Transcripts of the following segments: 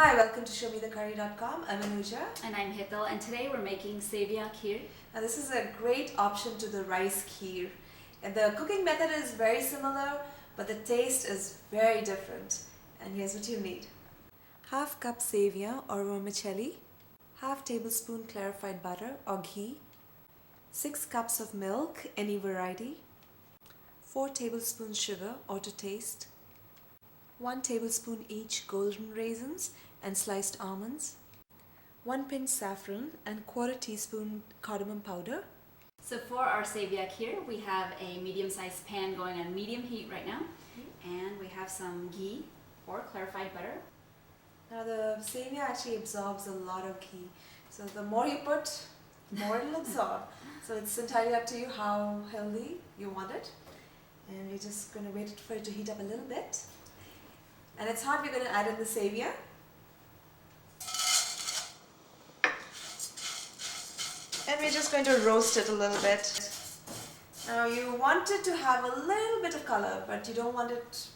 Hi, welcome to ShowMeTheCurry.com. I'm Anuja. And I'm Hital, and today we're making Seviya Kheer. Now this is a great option to the rice kheer. And the cooking method is very similar, but the taste is very different. And here's what you need. Half cup Seviya or vermicelli, half tablespoon clarified butter or ghee, 6 cups of milk, any variety, 4 tablespoons sugar or to taste, 1 tablespoon each golden raisins and sliced almonds, 1 pinch saffron and 1/4 teaspoon cardamom powder. So for our Seviya Kheer, we have a medium-sized pan going on medium heat right now, and we have some ghee or clarified butter. Now the Seviya actually absorbs a lot of ghee, so the more you put, the more it'll absorb. So it's entirely up to you how healthy you want it. And we're just going to wait for it to heat up a little bit. And it's hot, we're going to add in the Seviya. And we're just going to roast it a little bit. Now you want it to have a little bit of color, but you don't want it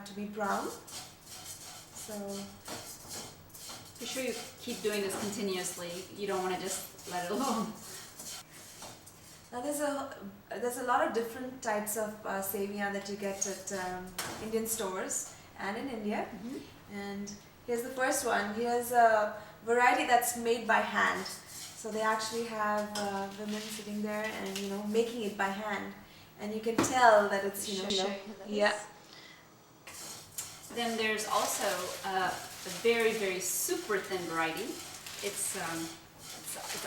to be brown. So be sure you keep doing this continuously. You don't want to just let it alone. Now there's a lot of different types of Seviya that you get at Indian stores and in India. And here's the first one. Here's a variety that's made by hand. So they actually have women sitting there and making it by hand, and you can tell that it's yeah. Then there's also a very, very super thin variety. It's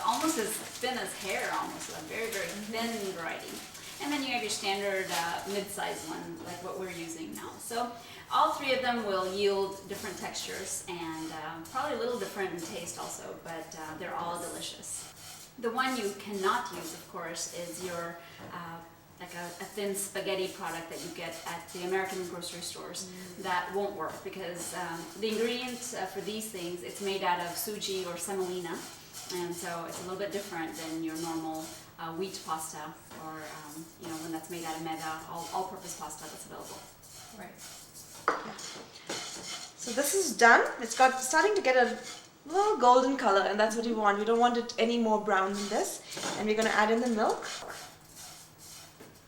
almost as thin as hair, almost a very, very thin variety. And then you have your standard mid-sized one, like what we're using now. So all three of them will yield different textures and probably a little different in taste also, but they're all delicious. The one you cannot use, of course, is your like a thin spaghetti product that you get at the American grocery stores. That won't work because the ingredients for these things, it's made out of suji or semolina, and so it's a little bit different than your normal wheat pasta or when that's made out of maida, all-purpose pasta that's available. Right. Yeah. So this is done. It's starting to get a little golden color, and that's what you want. You don't want it any more brown than this. And we're going to add in the milk.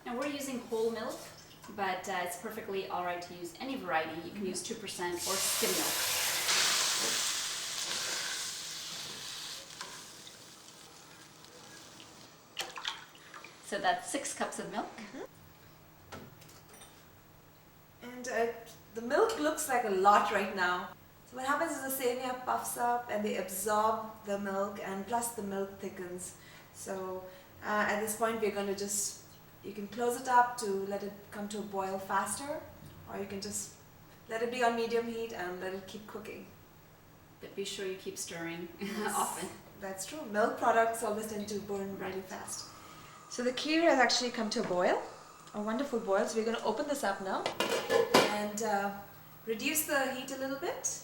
And we're using whole milk, but it's perfectly all right to use any variety. You can use 2% or skim milk. So that's 6 cups of milk. And the milk looks like a lot right now. So what happens is the Seviya puffs up and they absorb the milk, and plus the milk thickens. So at this point we're going to you can close it up to let it come to a boil faster, or you can just let it be on medium heat and let it keep cooking. But be sure you keep stirring often. That's true. Milk products always tend to burn really fast. So the kheer has actually come to a boil, a wonderful boil. So we're going to open this up now and reduce the heat a little bit,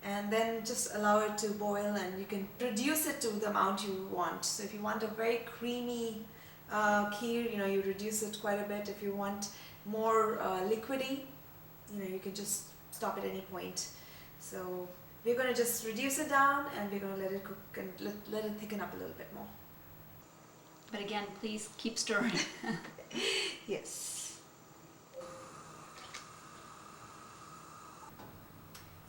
and then just allow it to boil, and you can reduce it to the amount you want. So if you want a very creamy kheer, you reduce it quite a bit. If you want more liquidy, you can just stop at any point. So we're going to just reduce it down, and we're going to let it cook and let it thicken up a little bit more. But again, please keep stirring. Yes.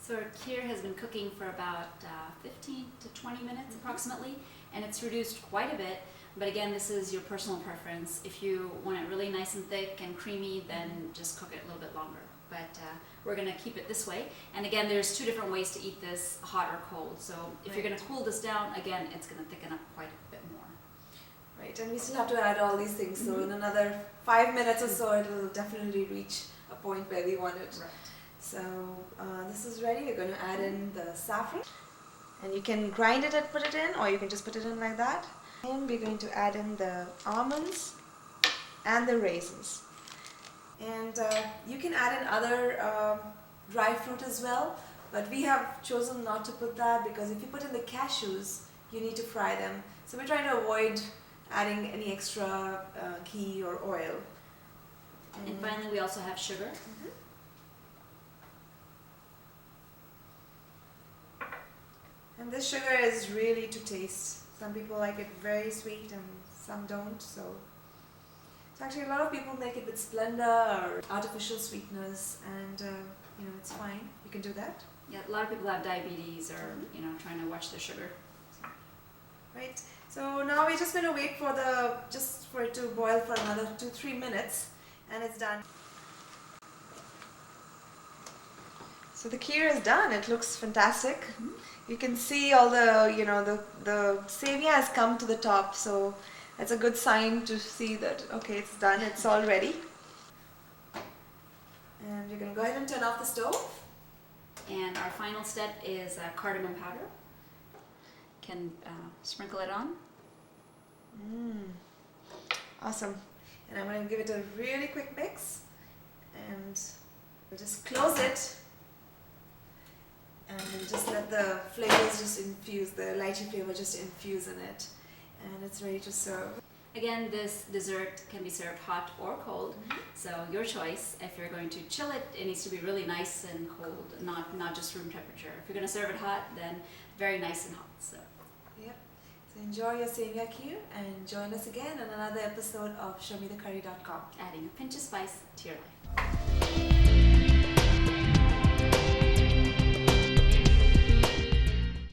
So our kheer has been cooking for about 15 to 20 minutes approximately, and it's reduced quite a bit. But again, this is your personal preference. If you want it really nice and thick and creamy, then just cook it a little bit longer. But we're going to keep it this way. And again, there's 2 different ways to eat this, hot or cold. So if you're going to cool this down, again, it's going to thicken up quite a bit more. Right, and we still have to add all these things. So in another 5 minutes or so, it will definitely reach a point where we want it. Right. So this is ready. We're going to add in the saffron. And you can grind it and put it in, or you can just put it in like that. And we're going to add in the almonds and the raisins. And you can add in other dry fruit as well, but we have chosen not to put that because if you put in the cashews, you need to fry them. So we're trying to avoid adding any extra ghee or oil. And finally, we also have sugar. And this sugar is really to taste. Some people like it very sweet and some don't. So actually a lot of people make it with Splenda or artificial sweeteners, and it's fine. You can do that. Yeah, a lot of people have diabetes or trying to watch their sugar. Right. So now we're just going to wait for it to boil for another 2-3 minutes, and it's done. So the kheer is done. It looks fantastic. You can see all the the Sevia has come to the top, so that's a good sign to see that okay, it's done. It's all ready. And you're going to go ahead and turn off the stove. And our final step is cardamom powder. Can sprinkle it on. Awesome. And I'm going to give it a really quick mix, and we'll just close it, and we'll just let the flavors just infuse, the lychee flavor just infuse in it, and it's ready to serve. Again, this dessert can be served hot or cold, so your choice. If you're going to chill it, it needs to be really nice and cold, not just room temperature. If you're going to serve it hot, then very nice and hot. So. Yep. So enjoy your Seviya Kheer and join us again on another episode of ShowMeTheCurry.com. Adding a pinch of spice to your life.